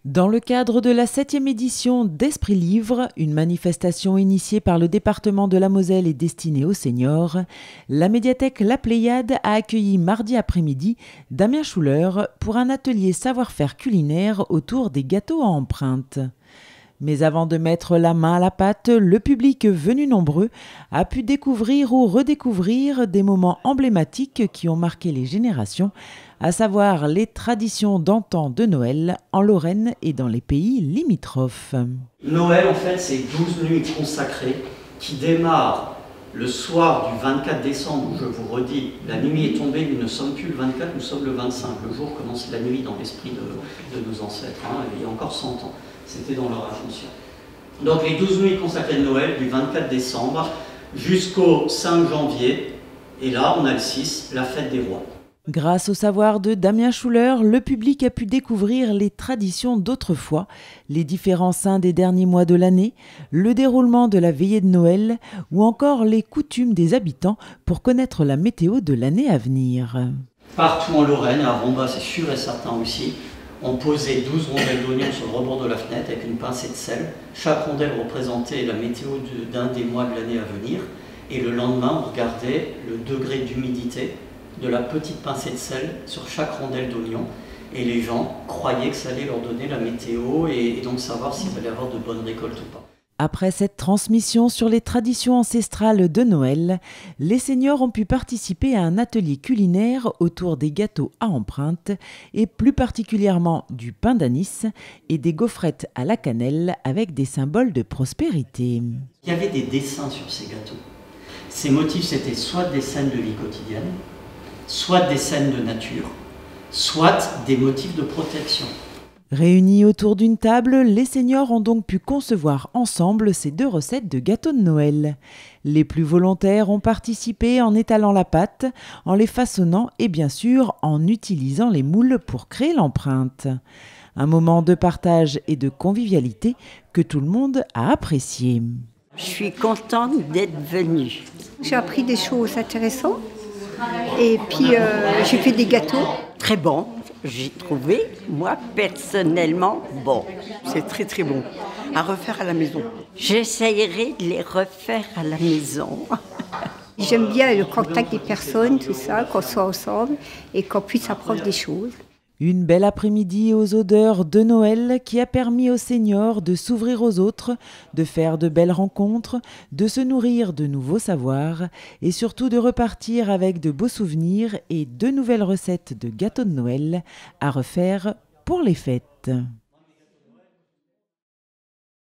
Dans le cadre de la 7e édition d'Esprit Livre, une manifestation initiée par le département de la Moselle et destinée aux seniors, la médiathèque La Pléiade a accueilli mardi après-midi Damien Schuller pour un atelier savoir-faire culinaire autour des gâteaux à empreinte. Mais avant de mettre la main à la pâte, le public venu nombreux a pu découvrir ou redécouvrir des moments emblématiques qui ont marqué les générations, à savoir les traditions d'antan de Noël en Lorraine et dans les pays limitrophes. Noël, en fait, c'est 12 nuits consacrées qui démarrent le soir du 24 décembre, où je vous redis, la nuit est tombée, nous ne sommes plus le 24, nous sommes le 25. Le jour commence la nuit dans l'esprit de nos ancêtres, il y a encore 100 ans. C'était dans leur Ascension. Donc les 12 nuits consacrées de Noël, du 24 décembre jusqu'au 5 janvier, et là on a le 6, la fête des rois. Grâce au savoir de Damien Schuller, le public a pu découvrir les traditions d'autrefois, les différents saints des derniers mois de l'année, le déroulement de la veillée de Noël ou encore les coutumes des habitants pour connaître la météo de l'année à venir. Partout en Lorraine, à Romba c'est sûr et certain aussi, on posait 12 rondelles d'oignons sur le rebord de la fenêtre avec une pincée de sel. Chaque rondelle représentait la météo d'un des mois de l'année à venir. Et le lendemain, on regardait le degré d'humidité de la petite pincée de sel sur chaque rondelle d'oignon. Et les gens croyaient que ça allait leur donner la météo et donc savoir s'ils allaient avoir de bonnes récoltes ou pas. Après cette transmission sur les traditions ancestrales de Noël, les seniors ont pu participer à un atelier culinaire autour des gâteaux à empreinte et plus particulièrement du pain d'anis et des gaufrettes à la cannelle avec des symboles de prospérité. Il y avait des dessins sur ces gâteaux. Ces motifs, c'était soit des scènes de vie quotidienne, soit des scènes de nature, soit des motifs de protection. Réunis autour d'une table, les seniors ont donc pu concevoir ensemble ces deux recettes de gâteaux de Noël. Les plus volontaires ont participé en étalant la pâte, en les façonnant et bien sûr en utilisant les moules pour créer l'empreinte. Un moment de partage et de convivialité que tout le monde a apprécié. Je suis contente d'être venue. J'ai appris des choses intéressantes et puis j'ai fait des gâteaux. Très bon. J'ai trouvé, moi, personnellement, bon. C'est très très bon. À refaire à la maison. J'essayerai de les refaire à la maison. J'aime bien le contact des personnes, tout ça, qu'on soit ensemble et qu'on puisse apprendre des choses. Une belle après-midi aux odeurs de Noël qui a permis aux seniors de s'ouvrir aux autres, de faire de belles rencontres, de se nourrir de nouveaux savoirs et surtout de repartir avec de beaux souvenirs et de nouvelles recettes de gâteaux de Noël à refaire pour les fêtes.